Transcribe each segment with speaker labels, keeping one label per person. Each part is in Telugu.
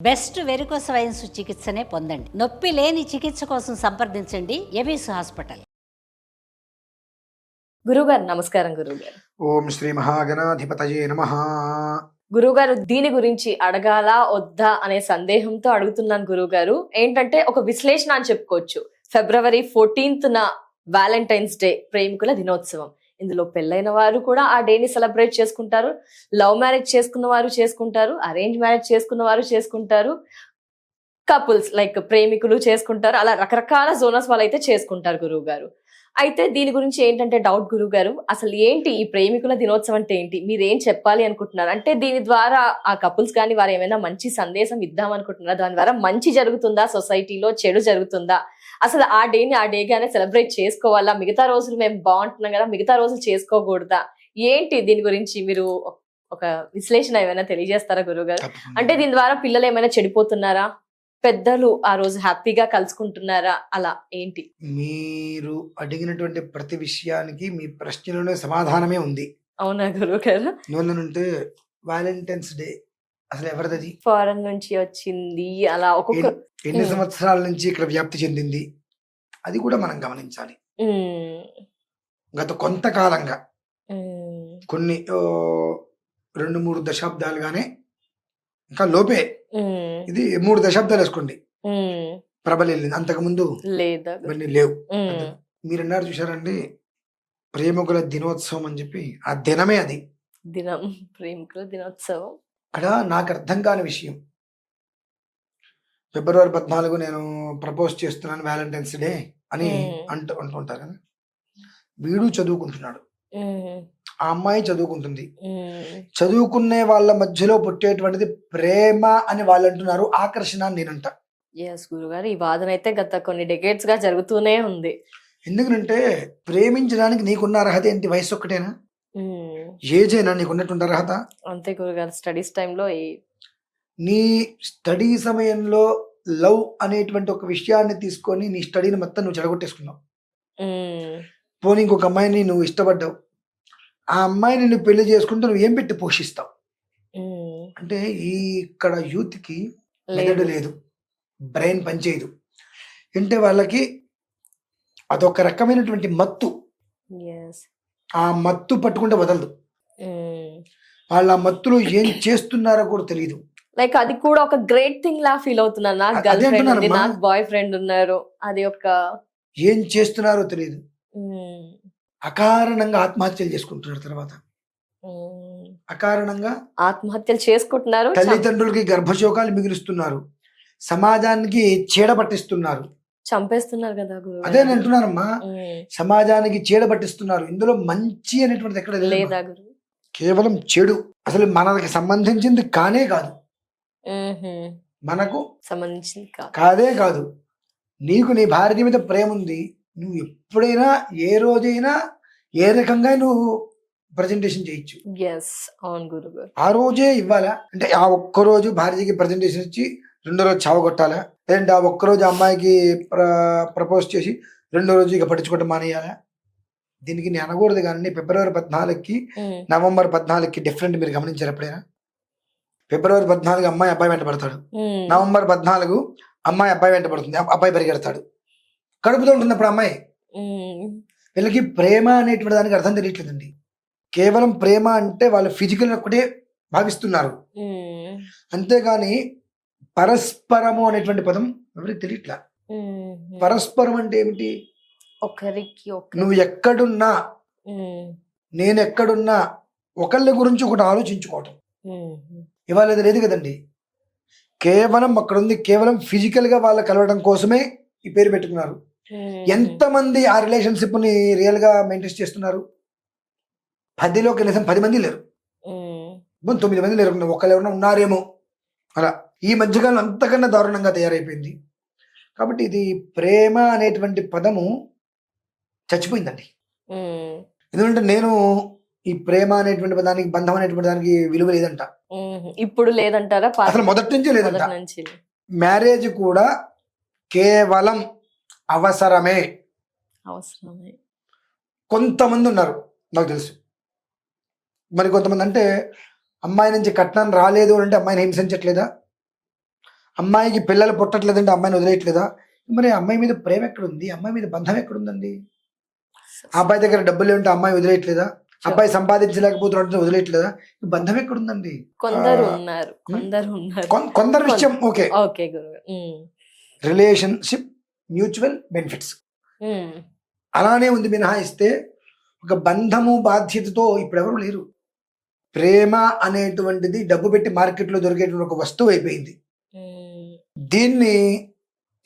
Speaker 1: బెస్ట్ వెరికోస్ వైన్స్ చికిత్సనే పొందండి. నొప్పి లేని చికిత్స కోసం సంప్రదించండి ఎబిస్ హాస్పిటల్.
Speaker 2: గురుగారు నమస్కారం. గురుగారు
Speaker 3: ఓం శ్రీ మహాగణాధిపతయే నమః.
Speaker 2: గురుగారు దీని గురించి అడగాలా వద్దా అనే సందేహంతో అడుగుతున్నాను గురుగారు. ఏంటంటే ఒక విశ్లేషణ అని చెప్పుకోవచ్చు. February 14th వ్యాలంటైన్స్ డే, ప్రేమికుల దినోత్సవం. ఇందులో పెళ్ళైన వారు కూడా ఆ డేని సెలబ్రేట్ చేసుకుంటారు, లవ్ మ్యారేజ్ చేసుకున్న వారు చేసుకుంటారు, అరేంజ్ మ్యారేజ్ చేసుకున్న వారు చేసుకుంటారు, కపుల్స్ లైక్ ప్రేమికులు చేసుకుంటారు, అలా రకరకాల జోనస్ వాళ్ళు అయితే చేసుకుంటారు గురువు గారు. అయితే దీని గురించి ఏంటంటే డౌట్ గురువు గారు, అసలు ఏంటి ఈ ప్రేమికుల దినోత్సవం అంటే ఏంటి, మీరేం చెప్పాలి అనుకుంటున్నారు? అంటే దీని ద్వారా ఆ కపుల్స్ కానీ వారు ఏమైనా మంచి సందేశం ఇద్దాం అనుకుంటున్నారా? దాని ద్వారా మంచి జరుగుతుందా, సొసైటీలో చెడు జరుగుతుందా? అసలు ఆ డేని ఆ డేగానే సెలబ్రేట్ చేసుకోవాలా? మిగతా రోజులు మేము బాగుంటున్నాం కదా, మిగతా రోజులు చేసుకోకూడదా? ఏంటి దీని గురించి మీరు ఒక విశ్లేషణ ఏమైనా తెలియజేస్తారా గురుగారు? అంటే దీని ద్వారా పిల్లలు ఏమైనా చెడిపోతున్నారా, పెద్దలు ఆ రోజు హ్యాపీగా కలుసుకుంటున్నారా, అలా ఏంటి?
Speaker 3: మీరు అడిగినటువంటి ప్రతి విషయానికి మీ ప్రశ్నలోనే సమాధానమే ఉంది.
Speaker 2: అవునా గురువు గారు?
Speaker 3: ఎందుకంటే వ్యాలంటైన్స్ డే అసలు ఎవరిది,
Speaker 2: ఫారెన్ నుంచి వచ్చింది, అలా ఒక్కొక్క
Speaker 3: ఎన్ని సంవత్సరాల నుంచి ఇక్కడ వ్యాప్తి చెందింది, అది కూడా మనం గమనించాలి. గత కొంతకాలంగా కొన్ని 2-3 దశాబ్దాలుగానే, ఇంకా లోపే, ఇది 3 దశాబ్దాలు వేసుకోండి ప్రబలిల్లింది. అంతకు ముందు ఇవన్నీ లేవు. మీరు అన్నారు చూసారండి, ప్రేమికుల దినోత్సవం అని చెప్పి, ఆ దినమే అది
Speaker 2: దినం, ప్రేమికుల దినోత్సవం.
Speaker 3: అక్కడ నాకు అర్థం కాని విషయం, February 14 నేను ప్రపోజ్ చేస్తున్నాను వ్యాలంటైన్స్ డే అని అంటుంటారు కదా. వీడు చదువుకుంటున్నాడు, ఆ అమ్మాయి చదువుకుంటుంది. చదువుకునే వాళ్ళ మధ్యలో పుట్టేటువంటిది ప్రేమ అని వాళ్ళు అంటున్నారు, ఆకర్షణ అని నేనంట.
Speaker 2: ఎస్ గురుగారు, ఈ వాదన అయితే గత కొన్ని డెకేడ్స్ గా జరుగుతూనే ఉంది.
Speaker 3: ఎందుకంటే ప్రేమించడానికి నీకున్న అర్హత ఏంటి? వయసు ఒక్కటేనా? ఏజ్ అయినా నీకున్నటువంటి అర్హత?
Speaker 2: అంతే గురుగారు. స్టడీస్ టైంలో
Speaker 3: నీ స్టడీ సమయంలో లవ్ అనేటువంటి ఒక విషయాన్ని తీసుకొని నీ స్టడీని మొత్తం నువ్వు చెడగొట్టేసుకున్నావు. పోనీ ఇంకొక అమ్మాయిని నువ్వు ఇష్టపడ్డావు, ఆ అమ్మాయిని నువ్వు పెళ్లి చేసుకుంటే నువ్వు ఏం పెట్టి పోషిస్తావు? అంటే ఇక్కడ యూత్కి మెదడు లేదు, బ్రెయిన్ పనిచేయదు. అంటే వాళ్ళకి అదొక రకమైనటువంటి మత్తు, ఆ మత్తు పట్టుకుంటే వదలదు. వాళ్ళ ఆ మత్తులో ఏం చేస్తున్నారో కూడా తెలియదు.
Speaker 2: లైక్ అది కూడా ఒక గ్రేట్ థింగ్ లా ఫీల్ అవుతున్నాను. నాకు గర్ల్ ఫ్రెండ్ ఉంది, నాకు బాయ్ ఫ్రెండ్ ఉన్నారు, అది ఒక
Speaker 3: ఏం చేస్తున్నారో తెలియదు. అకారణంగా ఆత్మహత్యలు చేసుకుంటున్నారు. తర్వాత అకారణంగా
Speaker 2: ఆత్మహత్యలు చేసుకుంటున్నారు,
Speaker 3: తల్లిదండ్రులకి గర్భశోకాలు మిగులుస్తున్నారు, సమాజానికి చీడ పట్టిస్తున్నారు,
Speaker 2: చంపేస్తున్నారు కదా గురు.
Speaker 3: అదే నేను అంటున్నానమ్మా, సమాజానికి చీడ పట్టిస్తున్నారు. ఇందులో మంచి అనేటువంటిది ఎక్కడ
Speaker 2: లేదా గురు,
Speaker 3: కేవలం చెడు. అసలు మనకి సంబంధించింది కానే కాదు, మనకు
Speaker 2: సంబంధించింది
Speaker 3: కాదే కాదు. నీకు నీ భార్య మీద ప్రేమ ఉంది, నువ్వు ఎప్పుడైనా ఏ రోజైనా ఏ రకంగా నువ్వు ప్రజెంటేషన్ చేయొచ్చు. ఆ రోజే ఇవ్వాలా? అంటే ఆ ఒక్కరోజు భార్యకి ప్రజెంటేషన్ ఇచ్చి రెండో రోజు చావగొట్టాలా? లేదంటే ఆ ఒక్కరోజు అమ్మాయికి ప్రపోజ్ చేసి రెండో రోజు ఇక పట్టించుకోవటం మానేయాలా? దీనికి నేను అనకూడదు. కానీ February 14కి November 14కి డిఫరెంట్ మీరు గమనించారు ఎప్పుడైనా? February 14 అమ్మాయి అబ్బాయి వెంట పడతాడు, November 14 అమ్మాయి అబ్బాయి వెంట పడుతుంది, అబ్బాయి పరిగెడతాడు, కడుపుతో ఉంటుంది అప్పుడు అమ్మాయి. వీళ్ళకి ప్రేమ అనేటువంటి దానికి అర్థం తెలియట్లేదండి. కేవలం ప్రేమ అంటే వాళ్ళు ఫిజికల్ ఒకటే భావిస్తున్నారు, అంతేగాని పరస్పరము అనేటువంటి పదం ఎవరికి తెలియట్లా. పరస్పరం అంటే ఏమిటి?
Speaker 2: ఒకరికి
Speaker 3: నువ్వు ఎక్కడున్నా నేను ఎక్కడున్నా ఒకళ్ళ గురించి ఒకటి ఆలోచించుకోవటం ఇవాళ లేదు కదండి. కేవలం అక్కడ ఉంది, కేవలం ఫిజికల్ గా వాళ్ళ కలవడం కోసమే ఈ పేరు పెట్టుకున్నారు. ఎంతమంది ఆ రిలేషన్షిప్ ని రియల్ గా మెయింటైన్ చేస్తున్నారు? 10లో కనీసం 10 మంది లేరు, 9 మంది లేరు, ఒకళ్ళు ఎవరైనా ఉన్నారేమో. అలా ఈ మధ్యకాలం అంతకన్నా దారుణంగా తయారైపోయింది. కాబట్టి ఇది ప్రేమ అనేటువంటి పదము చచ్చిపోయిందండి. ఎందుకంటే నేను ఈ ప్రేమ అనేటువంటి పదానికి, బంధం అనేటువంటి దానికి విలువ లేదంట.
Speaker 2: ఇప్పుడు లేదంటారా?
Speaker 3: అసలు మొదటి నుంచే లేదంట. మ్యారేజ్ కూడా కేవలం అవసరమే. కొంతమంది ఉన్నారు నాకు తెలుసు. మరి కొంతమంది అంటే అమ్మాయి నుంచి కట్నం రాలేదు అంటే అమ్మాయిని హింసించట్లేదా? అమ్మాయికి పిల్లలు పుట్టట్లేదంటే అమ్మాయిని వదిలేయట్లేదా? మరి అమ్మాయి మీద ప్రేమ ఎక్కడుంది? అమ్మాయి మీద బంధం ఎక్కడుందండి? ఆ అబ్బాయి దగ్గర డబ్బులు ఉంటే అమ్మాయి వదిలేయట్లేదా? అబ్బాయి సంపాదించలేకపోతున్నాడు వదిలేయట్లేదా? ఈ బంధం ఎక్కడుందండి?
Speaker 2: కొందరు ఉన్నారు,
Speaker 3: కొందరు విషయం ఓకే.
Speaker 2: ఓకే గురుగారు.
Speaker 3: రిలేషన్షిప్ మ్యూచువల్ బెనిఫిట్స్ అలానే ఉంది మినహాయిస్తే ఒక బంధము బాధ్యతతో ఇప్పుడు ఎవరు లేరు. ప్రేమ అనేటువంటిది డబ్బు పెట్టి మార్కెట్లో దొరికేటువంటి ఒక వస్తువు అయిపోయింది. దీన్ని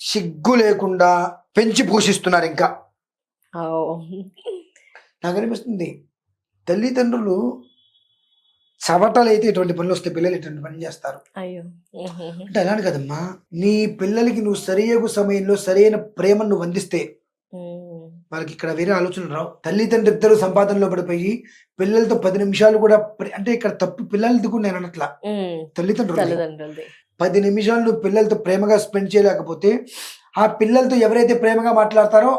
Speaker 3: సిగ్గు లేకుండా పెంచి పోషిస్తున్నారు. ఇంకా నాకు అనిపిస్తుంది తల్లిదండ్రులు చవటలైతే ఇటువంటి పనులు వస్తే పిల్లలు ఇటువంటి పనులు చేస్తారు. అంటే అలానే కదమ్మా, నీ పిల్లలకి నువ్వు సరియగు సమయంలో సరైన ప్రేమను నువ్వు అందిస్తే వాళ్ళకి ఇక్కడ వేరే ఆలోచనలు రావు. తల్లిదండ్రులు ఇద్దరు సంపాదనలో పడిపోయి పిల్లలతో 10 నిమిషాలు కూడా అంటే ఇక్కడ తప్పు పిల్లలది కూడా నేను అనట్లా, తల్లిదండ్రులు 10 నిమిషాలు నువ్వు పిల్లలతో ప్రేమగా స్పెండ్ చేయలేకపోతే ఆ పిల్లలతో ఎవరైతే ప్రేమగా మాట్లాడతారో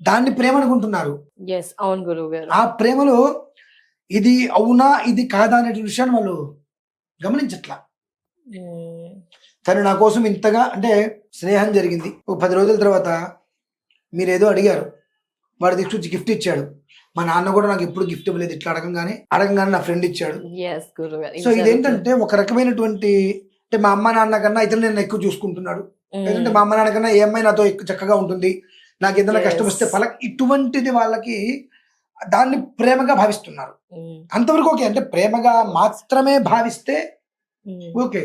Speaker 3: దాన్ని ప్రేమ అనుకుంటున్నారు.
Speaker 2: అవును గురువుగారు.
Speaker 3: ఆ ప్రేమలో ఇది అవునా ఇది కాదా అనే విషయాన్ని వాళ్ళు గమనించట్లా. తను నా కోసం ఇంతగా అంటే స్నేహం జరిగింది, ఒక 10 రోజుల తర్వాత మీరేదో అడిగారు, వాడు తీసుకొచ్చి గిఫ్ట్ ఇచ్చాడు. మా నాన్న కూడా నాకు ఎప్పుడు గిఫ్ట్ ఇవ్వలేదు, ఇట్లా అడగంగానే నా ఫ్రెండ్ ఇచ్చాడు. సో ఇదేంటంటే ఒక రకమైనటువంటి అంటే మా అమ్మ నాన్న కన్నా ఇతను నేను ఎక్కువ చూసుకుంటున్నాడు, లేదంటే మా అమ్మ నాన్న కన్నా ఏ అమ్మాయి నాతో ఎక్కువ చక్కగా ఉంటుంది, నాకు ఏదైనా కష్టం వస్తే ఇటువంటిది వాళ్ళకి దాన్ని ప్రేమగా భావిస్తున్నారు. అంతవరకు ఓకే, అంటే ప్రేమగా మాత్రమే భావిస్తే ఓకే.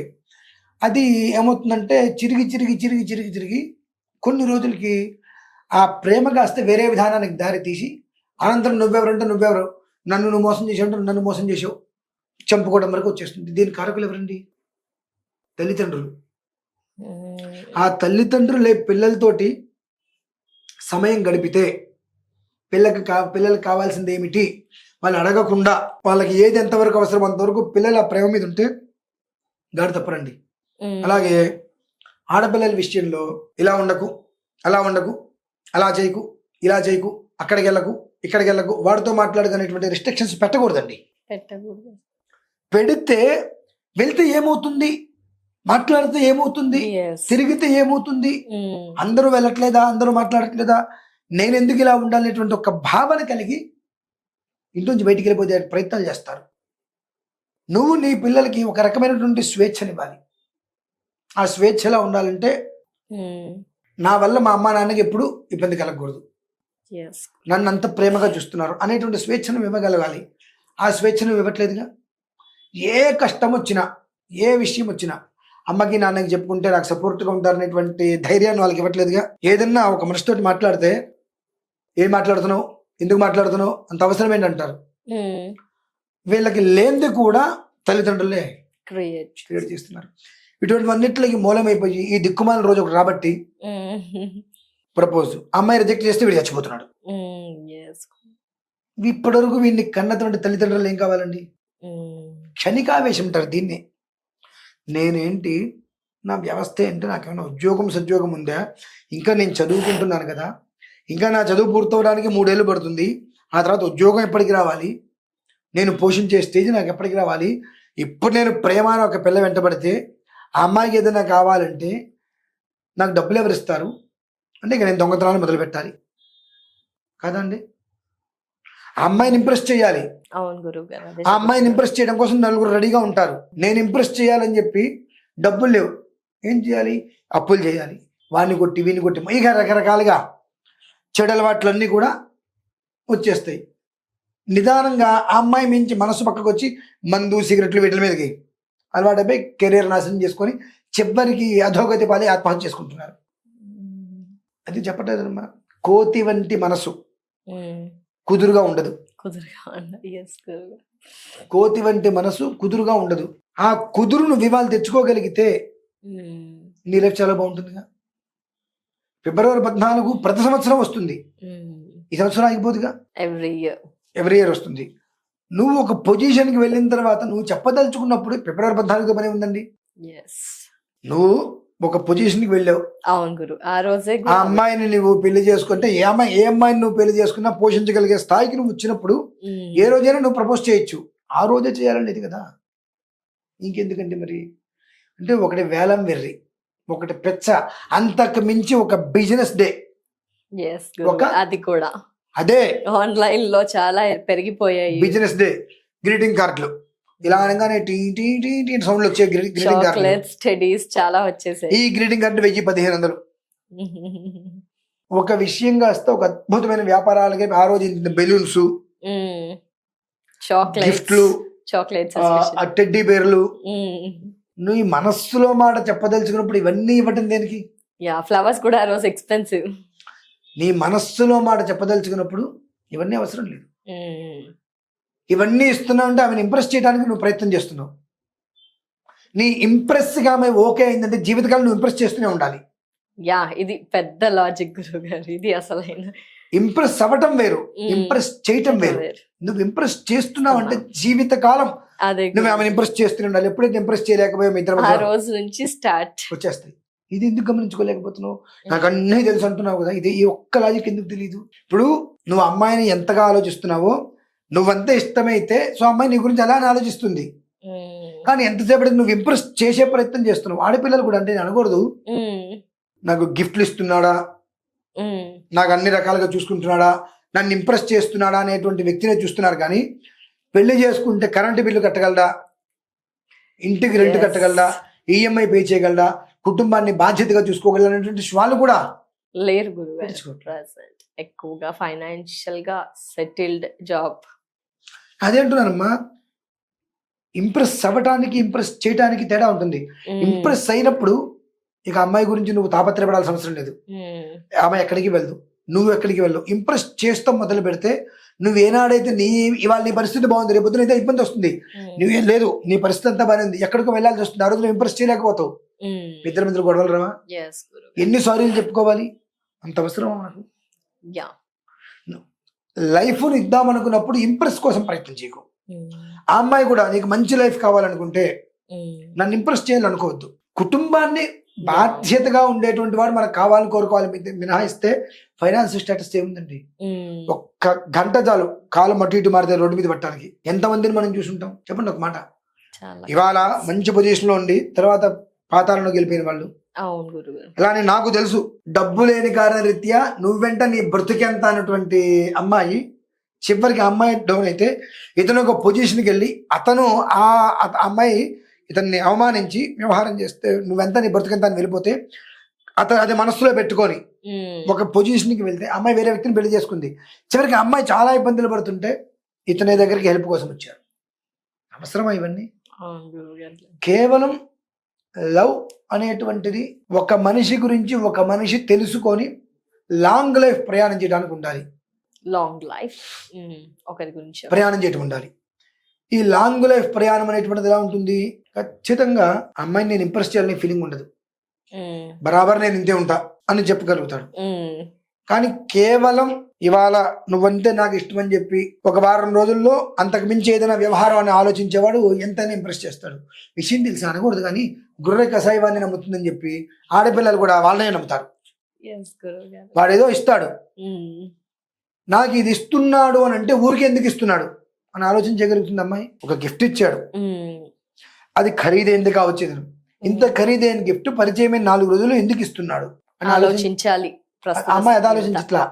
Speaker 3: అది ఏమవుతుందంటే చిరిగి చిరిగి చిరిగి చిరిగి చిరిగి కొన్ని రోజులకి ఆ ప్రేమ కాస్తే వేరే విధానానికి దారి తీసి అనంతరం నువ్వెవరంటే నువ్వెవరు, నువ్వు మోసం చేసావు, నన్ను మోసం చేసావు, చంపుకోవడం వరకు వచ్చేస్తుంది. దీని కారకులు ఎవరండి? తల్లిదండ్రులు. ఆ తల్లిదండ్రులే పిల్లలతోటి సమయం గడిపితే పిల్లలకు కావాల్సింది ఏమిటి వాళ్ళు అడగకుండా వాళ్ళకి ఏది ఎంతవరకు అవసరం అంతవరకు పిల్లలు ఆ ప్రేమ మీద ఉంటే గాడి తప్పరండి. అలాగే ఆడపిల్లల విషయంలో ఇలా ఉండకు, అలా ఉండకు, అలా చేయకు, ఇలా చేయకు, అక్కడికి వెళ్ళకు, ఇక్కడికి వెళ్ళకు, వాడితో మాట్లాడుకునేటువంటి రిస్ట్రిక్షన్స్ పెట్టకూడదండి. పెడితే వెళ్తే ఏమవుతుంది, మాట్లాడితే ఏమవుతుంది, తిరిగితే ఏమవుతుంది, అందరూ వెళ్ళట్లేదా, అందరూ మాట్లాడట్లేదా, నేను ఎందుకు ఇలా ఉండాలనేటువంటి ఒక భావన కలిగి ఇంట్లోంచి బయటికి వెళ్ళిపోతే ప్రయత్నాలు చేస్తారు. నువ్వు నీ పిల్లలకి ఒక రకమైనటువంటి స్వేచ్ఛనివ్వాలి. ఆ స్వేచ్ఛ ఎలా ఉండాలంటే నా వల్ల మా అమ్మ నాన్నకి ఎప్పుడు ఇబ్బంది కలగకూడదు, నన్ను అంత ప్రేమగా చూస్తున్నారు అనేటువంటి స్వేచ్ఛను ఇవ్వగలగాలి. ఆ స్వేచ్ఛను ఇవ్వట్లేదుగా. ఏ కష్టం వచ్చినా ఏ విషయం వచ్చినా అమ్మకి నాన్నకి చెప్పుకుంటే నాకు సపోర్ట్గా ఉంటారనేటువంటి ధైర్యాన్ని వాళ్ళకి ఇవ్వట్లేదుగా. ఏదన్నా ఒక మనిషితోటి మాట్లాడితే ఏం మాట్లాడుతున్నావు, ఎందుకు మాట్లాడుతున్నావు, అంత అవసరం ఏంటంటారు. వీళ్ళకి లేనిది కూడా తల్లిదండ్రులే క్రియేట్ చేస్తున్నారు. ఇటువంటివన్నిటికి మూలమైపోయి ఈ దిక్కుమాల రోజు ఒకటి రాబట్టి ప్రపోజ్ అమ్మాయి రిజెక్ట్ చేస్తే వీడు చచ్చిపోతున్నాడు. ఇప్పటివరకు వీడిని కన్నటువంటి తల్లిదండ్రులు ఏం కావాలండి? క్షణికావేశం అంటారు దీన్ని. నేనేంటి, నా వ్యవస్థ ఏంటి, నాకేమైనా ఉద్యోగం సద్యోగం ఉందా, ఇంకా నేను చదువుకుంటున్నాను కదా, ఇంకా నా చదువు పూర్తవడానికి 3 ఏళ్ళు పడుతుంది, ఆ తర్వాత ఉద్యోగం ఎప్పటికి రావాలి, నేను పోషించే స్టేజ్ నాకు ఎప్పటికి రావాలి, ఇప్పుడు నేను ప్రేమ అని ఒక పిల్ల వెంటబడితే ఆ అమ్మాయికి ఏదైనా కావాలంటే నాకు డబ్బులు ఎవరు ఇస్తారు అంటే ఇక నేను దొంగతనాన్ని మొదలు పెట్టాలి కదండి. ఆ అమ్మాయిని ఇంప్రెస్ చేయాలి. ఆ అమ్మాయిని ఇంప్రెస్ చేయడం కోసం నలుగురు రెడీగా ఉంటారు. నేను ఇంప్రెస్ చేయాలని చెప్పి డబ్బులు లేవు, ఏం చేయాలి, అప్పులు చేయాలి, వాడిని కొట్టి వీని కొట్టి ఇక రకరకాలుగా చెడు అలవాట్లన్నీ కూడా వచ్చేస్తాయి. నిదానంగా ఆ అమ్మాయి మించి మనసు పక్కకు వచ్చి మందు సిగరెట్లు వీటి మీదకి అలవాటైపోయి కెరీర్ నాశనం చేసుకొని చివరికి అధోగతి పాలి ఆత్మహత్య చేసుకుంటున్నారు. అది చెప్పట్లేదమ్మా. కోతి వంటి మనసు కుదురుగా ఉండదు. కోతి వంటి మనసు కుదురుగా ఉండదు. ఆ కుదురును వివాళ తెచ్చుకోగలిగితే నీ లైఫ్ చాలా బాగుంటుందిగా. ఫిబ్రవరి 14 ప్రతి సంవత్సరం వస్తుంది, ఈ సంవత్సరం ఆగిపోదుగా, ఎవ్రీ ఇయర్ వస్తుంది. నువ్వు ఒక పొజిషన్కి వెళ్ళిన తర్వాత నువ్వు చెప్పదలుచుకున్నప్పుడు ఫిబ్రవరి 14 పని ఉందండి. నువ్వు ఒక పొజిషన్కి వెళ్ళావు,
Speaker 2: అవును గురు, ఆ రోజే
Speaker 3: ఆ అమ్మాయిని నువ్వు పెళ్లి చేసుకుంటే ఏ అమ్మాయిని నువ్వు పెళ్లి చేసుకున్నా పోషించగలిగే స్థాయికి నువ్వు వచ్చినప్పుడు ఏ రోజైనా నువ్వు ప్రపోజ్ చేయొచ్చు. ఆ రోజే చేయాలనేది కదా, ఇంకెందుకంటే మరి అంటే ఒకటి వేలం వెర్రి, ఒకటి పెచ్చ, అంతకు మించి ఒక బిజినెస్ డే.
Speaker 2: Yes, గురుగారు. అది కూడా
Speaker 3: అదే
Speaker 2: ఆన్లైన్ లో చాలా పెరిగిపోయాయి.
Speaker 3: Business day. గ్రీటింగ్ కార్డులు ఇలా అనగానే టీ టీ టీ టీ సౌండ్లు వచ్చే గ్రీటింగ్ కార్డులు.
Speaker 2: చాక్లెట్స్, టెడీస్ చాలా వచ్చేసాయి.
Speaker 3: ఈ గ్రీటింగ్ కార్డు 1000-1500. ఒక విషయం కాస్త ఒక అద్భుతమైన వ్యాపారాలకి ఆ రోజు బెలూన్స్, గిఫ్ట్లు,
Speaker 2: చాక్లెట్స్,
Speaker 3: టెడ్డీ బేర్లు. నువ్వు ఈ మనస్సులో మాట చెప్పదలుచుకున్నప్పుడు ఇవన్నీ ఇవ్వటం దేనికి?
Speaker 2: ఫ్లవర్స్ కూడా ఆ రోజు ఎక్స్పెన్సివ్.
Speaker 3: నీ మనస్సులో మాట చెప్పదలుచుకున్నప్పుడు ఇవన్నీ అవసరం లేదు. ఇవన్నీ ఇస్తున్నావు అంటే ఆమెను ఇంప్రెస్ చేయడానికి నువ్వు ప్రయత్నం చేస్తున్నావు. నీ ఇంప్రెస్గా ఆమె ఓకే అయిందంటే జీవితకాలం నువ్వు ఇంప్రెస్ చేస్తూనే ఉండాలి.
Speaker 2: ఇది పెద్ద లాజిక్ గురువు గారు. ఇది అసలైన
Speaker 3: ఇంప్రెస్ అవ్వటం వేరు, ఇంప్రెస్ చేయటం వేరు. నువ్వు ఇంప్రెస్ చేస్తున్నావు అంటే జీవితకాలం నువ్వు ఆమెను ఇంప్రెస్ చేస్తూనే ఉండాలి. ఎప్పుడైతే ఇంప్రెస్ చేయలేకపోయావు ఇద్దరు
Speaker 2: ఆ రోజు నుంచి స్టార్ట్
Speaker 3: వచ్చేస్తాయి. ఇది ఎందుకు గమనించుకోలేకపోతున్నావు? నాకు అన్నీ తెలుసు అంటున్నావు కదా, ఇది ఈ ఒక్క లాజిక్ ఎందుకు తెలియదు? ఇప్పుడు నువ్వు అమ్మాయిని ఎంతగా ఆలోచిస్తున్నావో నువ్వంతే ఇష్టమైతే సో అమ్మాయి నీ గురించి అలానే ఆలోచిస్తుంది. కానీ ఎంతసేపటికి నువ్వు ఇంప్రెస్ చేసే ప్రయత్నం చేస్తున్నావు. ఆడపిల్లలు కూడా అంటే నేను అనకూడదు, నాకు గిఫ్ట్లు ఇస్తున్నాడా, నాకు అన్ని రకాలుగా చూసుకుంటున్నాడా, నన్ను ఇంప్రెస్ చేస్తున్నాడా అనేటువంటి వ్యక్తినే చూస్తున్నారు. కానీ పెళ్లి చేసుకుంటే కరెంటు బిల్లు కట్టగలడా, ఇంటికి రెంట్ కట్టగలడా, ఈఎంఐ పే చేయగలడా, కుటుంబాన్ని బాధ్యతగా చూసుకోగలనేటువంటి వాళ్ళు కూడా
Speaker 2: లేరు గురువు. ఎక్కువగా ఫైనాన్షియల్ గా సెటిల్డ్ జాబ్.
Speaker 3: అదేంటున్నానమ్మా, ఇంప్రెస్ అవ్వటానికి ఇంప్రెస్ చేయటానికి తేడా ఉంటుంది. ఇంప్రెస్ అయినప్పుడు ఇక అమ్మాయి గురించి నువ్వు తాపత్రయపడాల్సిన అవసరం లేదు. ఆమె ఎక్కడికి వెళ్దు, నువ్వు ఎక్కడికి వెళ్ళు. ఇంప్రెస్ చేస్తాం మొదలు పెడితే నువ్వు ఏనాడైతే ఇవాళ నీ పరిస్థితి బాగుంది, రేపు పొద్దున అయితే ఇబ్బంది వస్తుంది. నువ్వేం లేదు, నీ పరిస్థితి అంతా బాగానే ఉంది, ఎక్కడికో వెళ్ళాల్సి వస్తుంది. ఆ రోజు నువ్వు ఇంప్రెస్ చేయలేకపోతావు. ఇద్దరి మధ్యలో గొడవలు రావా? ఎన్ని సారీలు చెప్పుకోవాలి? అంత అవసరం మనకు. లైఫ్ను ఇద్దామనుకున్నప్పుడు ఇంప్రెస్ కోసం ప్రయత్నం చేయకు. ఆ అమ్మాయి కూడా నీకు మంచి లైఫ్ కావాలనుకుంటే నన్ను ఇంప్రెస్ చేయాలనుకోవద్దు. కుటుంబాన్ని బాధ్యతగా ఉండేటువంటి వాడు మనకు కావాలని కోరుకోవాలి మినహాయిస్తే ఫైనాన్షియల్ స్టేటస్ ఏముందండి? ఒక్క గంట చాలు కాలం అటు ఇటు మారితే రోడ్డు మీద పట్టడానికి. ఎంతమందిని మనం చూసుంటాం చెప్పండి ఒక మాట. ఇవాళ మంచి పొజిషన్ లో ఉండి తర్వాత పాతాళంలోకి వెళ్ళిపోయిన వాళ్ళు. అలానే నాకు తెలుసు, డబ్బు లేని కారణరీత్యా నువ్వెంట నీ బ్రతికెంత అన్నటువంటి అమ్మాయి చివరికి అమ్మాయి డౌన్ అయితే ఇతను ఒక పొజిషన్కి వెళ్ళి అతను ఆ అమ్మాయి ఇతన్ని అవమానించి వ్యవహారం చేస్తే నువ్వెంత నీ బ్రతికెంత అని వెళ్ళిపోతే అతను అది మనస్సులో పెట్టుకొని ఒక పొజిషన్కి వెళ్తే అమ్మాయి వేరే వ్యక్తిని పెళ్లి చేసుకుంది. చివరికి అమ్మాయి చాలా ఇబ్బందులు పడుతుంటే ఇతని దగ్గరికి హెల్ప్ కోసం వచ్చారు. అవసరమా ఇవన్నీ? కేవలం లవ్ అనేటువంటిది ఒక మనిషి గురించి ఒక మనిషి తెలుసుకొని లాంగ్ లైఫ్ ప్రయాణం చేయడానికి ఉండాలి.
Speaker 2: లాంగ్ లైఫ్ ఒకరి గురించి
Speaker 3: ప్రయాణం చేయడం ఉండాలి. ఈ లాంగ్ లైఫ్ ప్రయాణం అనేటువంటిది ఎలా ఉంటుంది? ఖచ్చితంగా అమ్మాయిని నేను ఇంప్రెస్ చేయాలనే ఫీలింగ్ ఉండదు. బరాబర్ నేను ఇంతే ఉంటా అని చెప్పగలుగుతాడు. కానీ కేవలం ఇవాళ నువ్వంతే నాకు ఇష్టం అని చెప్పి ఒక వారం రోజుల్లో అంతకు మించి ఏదైనా వ్యవహారం అని ఆలోచించేవాడు ఎంతైనా ఇంప్రెస్ చేస్తాడు. విషయం తెలిసి అనకూడదు కానీ గుర్రె కషాయవాన్ని నమ్ముతుందని చెప్పి ఆడపిల్లలు కూడా వాళ్ళనే నమ్ముతారు. వాడేదో ఇస్తాడు, నాకు ఇది ఇస్తున్నాడు అని అంటే ఊరికి ఎందుకు ఇస్తున్నాడు అని ఆలోచించగలుగుతుంది అమ్మాయి. ఒక గిఫ్ట్ ఇచ్చాడు, అది ఖరీదైంది కావచ్చు, ఇంత ఖరీదైన గిఫ్ట్ పరిచయమైన 4 రోజులు ఎందుకు ఇస్తున్నాడు అని
Speaker 2: ఆలోచించాలి.
Speaker 3: అమ్మాయి అది ఆలోచించట్లా.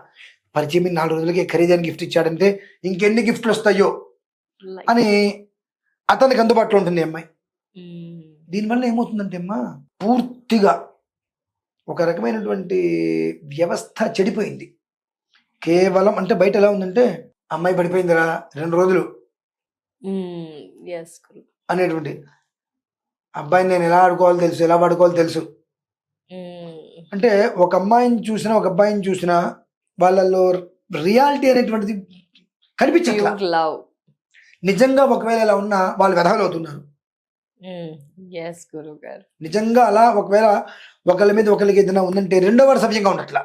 Speaker 3: పరిచయం 4 రోజులకి ఖరీదైన గిఫ్ట్ ఇచ్చాడంటే ఇంకెన్ని గిఫ్ట్లు వస్తాయో అని అతనికి అందుబాటులో ఉంటుంది అమ్మాయి. దీనివల్ల ఏమవుతుందంటే అమ్మా పూర్తిగా ఒక రకమైనటువంటి వ్యవస్థ చెడిపోయింది. కేవలం అంటే బయట ఎలా ఉందంటే అమ్మాయి పడిపోయిందిరా 2 రోజులు అనేటువంటి, అబ్బాయిని నేను ఎలా ఆడుకోవాలో తెలుసు, ఎలా పడుకోవాలో తెలుసు. అంటే ఒక అమ్మాయిని చూసినా ఒక అబ్బాయిని చూసినా వాళ్ళల్లో రియాలిటీ అనేటువంటిది కనిపించట్లా. నిజంగా ఒకవేళ ఇలా ఉన్నా వాళ్ళు వెధవలు అవుతున్నారు. నిజంగా అలా ఒకవేళ ఒకళ్ళ మీద ఒకరికి ఏదైనా ఉందంటే రెండో వాడు సవ్యంగా ఉన్నట్లా.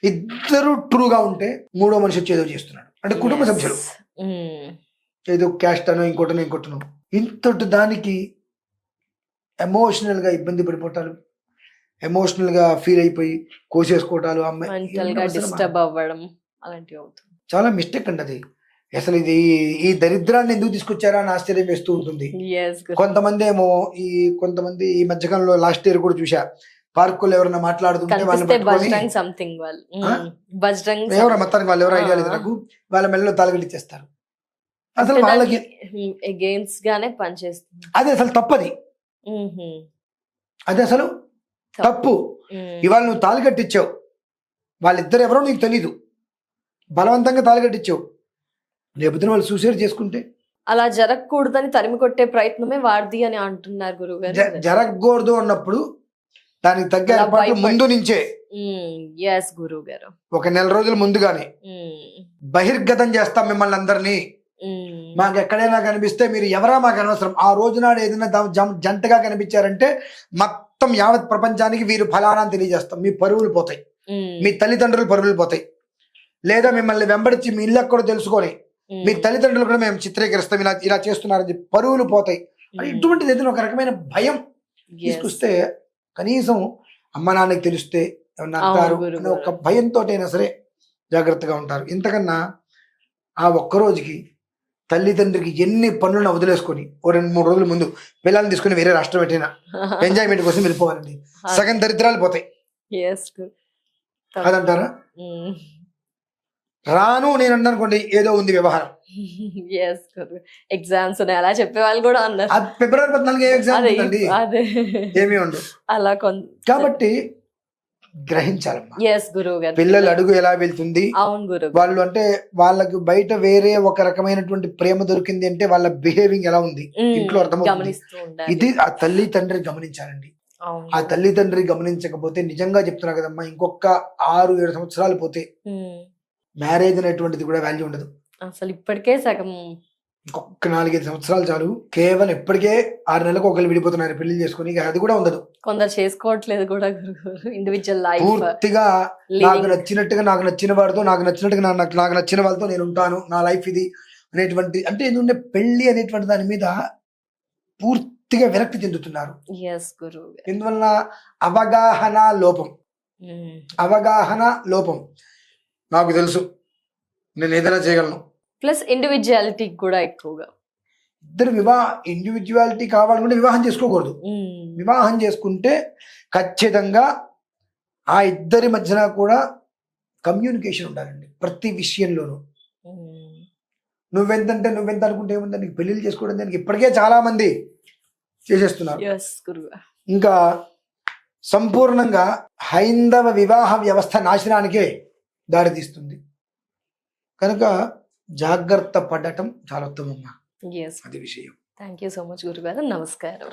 Speaker 3: ఇద్దరు ట్రూగా ఉంటే మూడో మనిషి వచ్చి ఏదో చేస్తున్నాడు అంటే కుటుంబ సభ్యులు ఏదో క్యాస్ట్ అనో ఇంకోటనో ఇంకోటనో ఇంతటి దానికి ఎమోషనల్ గా ఇబ్బంది పడిపోవటాలు, ఎమోషనల్ గా ఫీల్ అయిపోయి కోసేసుకోవటాలు, అమ్మాయి
Speaker 2: డిస్టర్బ్ అవ్వడం అలాంటివి అవుతుంది.
Speaker 3: చాలా మిస్టేక్ అండి అది. అసలు ఇది ఈ దరిద్రాన్ని ఎందుకు తీసుకొచ్చారా అని ఆశ్చర్యం వేస్తూ ఉంటుంది. కొంతమంది ఏమో కొంతమంది ఈ మధ్యకాలంలో లాస్ట్ ఇయర్ కూడా చూసా, పార్కుల్లో ఎవరైనా మాట్లాడుతుంటే ఎవరో మొత్తానికి వాళ్ళు ఎవరో ఐడియా లేదు నాకు, వాళ్ళ మెల్లలో తాళగట్టిచ్చేస్తారు. అసలు వాళ్ళకి
Speaker 2: అగైన్స్ గానే పనిచేస్తుంది.
Speaker 3: అది అసలు తప్పది, అది అసలు తప్పు. ఇవాళ నువ్వు తాళికట్టించావు, వాళ్ళిద్దరు ఎవరో నీకు తెలీదు, బలవంతంగా తాళికట్టించావు, రేపుదిన వాళ్ళు సూసైడ్ చేసుకుంటే
Speaker 2: అలా జరగకూడదని తరిమి కొట్టే ప్రయత్నమే వాడిది అని అంటున్నారు గురుగారు.
Speaker 3: జరగకూడదు అన్నప్పుడు దానికి తగ్గ ఏర్పాట్లు ముందు నుంచే
Speaker 2: గురువు గారు
Speaker 3: ఒక నెల రోజుల ముందుగానే బహిర్గతం చేస్తాం మిమ్మల్ని అందరినీ. మాకు ఎక్కడైనా కనిపిస్తే మీరు ఎవరా మాకు అనవసరం. ఆ రోజు నాడు ఏదైనా జంటగా కనిపించారంటే మొత్తం యావత్ ప్రపంచానికి వీరు ఫలానా అని తెలియజేస్తాం. మీ పరువులు పోతాయి, మీ తల్లిదండ్రులు పరువులు పోతాయి. లేదా మిమ్మల్ని వెంబడించి మీ ఇల్లు ఎక్కడో తెలుసుకొని మీ తల్లిదండ్రులు కూడా మేము చిత్రీకరిస్తాం, ఇలా చేస్తున్నారని చెప్పి పరువులు పోతాయి. ఇటువంటిది ఏదైనా ఒక రకమైన భయం తీసుకొస్తే కనీసం అమ్మ నాన్నకి తెలిస్తే ఏమన్నా అంటారు అనే ఒక భయంతో అయినా సరే జాగ్రత్తగా ఉంటారు. ఇంతకన్నా ఆ ఒక్కరోజుకి తల్లిదండ్రికి ఎన్ని పనులను వదిలేసుకొని ఓ 2-3 రోజుల ముందు పిల్లల్ని తీసుకుని వేరే రాష్ట్రం పెట్టినా ఎంజాయ్మెంట్ కోసం వెళ్ళిపోవాలండి. సగం దరిద్రాలు పోతాయి. అదంటారా? రాను నేను అన్నానుకోండి ఏదో ఉంది వ్యవహారం.
Speaker 2: ఎగ్జామ్స్ అలా చెప్పే వాళ్ళు కూడా అన్నారు.
Speaker 3: ఫిబ్రవరి 14 ఎగ్జామ్ అండి, ఏమీ ఉండదు.
Speaker 2: అలా
Speaker 3: కాబట్టి గ్రహించాలమ్మా. పిల్లలు అడుగు ఎలా వెళ్తుంది, వాళ్ళు అంటే వాళ్ళకి బయట వేరే ఒక రకమైనటువంటి ప్రేమ దొరికింది అంటే వాళ్ళ బిహేవింగ్ ఎలా ఉంది ఇంట్లో అర్థమవుతుంది. ఇది ఆ తల్లి తండ్రి గమనించాలండి. ఆ తల్లి తండ్రి గమనించకపోతే నిజంగా చెప్తున్నా కదమ్మా, ఇంకొక 6-7 సంవత్సరాలు పోతే మ్యారేజ్ అనేటువంటిది కూడా వాల్యూ ఉండదు.
Speaker 2: అసలు ఇప్పటికే సగం,
Speaker 3: ఇంకొక 4-5 సంవత్సరాలు చాలు. కేవలం ఇప్పటికే 6 నెలలకు ఒకరు విడిపోతున్నారు పెళ్లి చేసుకుని, అది కూడా ఉండదు.
Speaker 2: కొందరు చేసుకోవట్లేదు కూడా. ఇండివిజువల్ లైఫ్
Speaker 3: పూర్తిగా నాకు నచ్చినట్టుగా, నాకు నచ్చిన వాడితో, నాకు నచ్చినట్టుగా నాకు నచ్చిన వాళ్ళతో నేను ఉంటాను, నా లైఫ్ ఇది అనేటువంటి, అంటే ఏంటంటే పెళ్లి అనేటువంటి దాని మీద పూర్తిగా విరక్తి చెందుతున్నారు. ఎందువల్ల అవగాహన లోపం. నాకు తెలుసు నేను ఏదైనా చేయగలను.
Speaker 2: ప్లస్ ఇండివిజువాలిటీ కూడా ఎక్కువగా.
Speaker 3: ఇద్దరు ఇండివిజువాలిటీ కావాలనుకుంటే వివాహం చేసుకోకూడదు. వివాహం చేసుకుంటే ఖచ్చితంగా ఆ ఇద్దరి మధ్యన కూడా కమ్యూనికేషన్ ఉండాలండి ప్రతి విషయంలోనూ. నువ్వెంత అనుకుంటే ఏముంది, నీకు పెళ్లిళ్ళు చేసుకోవడం దానికి ఇప్పటికే చాలా మంది చేసేస్తున్నారు. ఇంకా సంపూర్ణంగా హైందవ వివాహ వ్యవస్థ నాశనానికే దారితీస్తుంది. కనుక జాగ్రత్త పడటం చాలా ఉత్తమమ్మా. అది విషయం.
Speaker 2: థ్యాంక్ యూ సో మచ్ గురుగారు. నమస్కారం.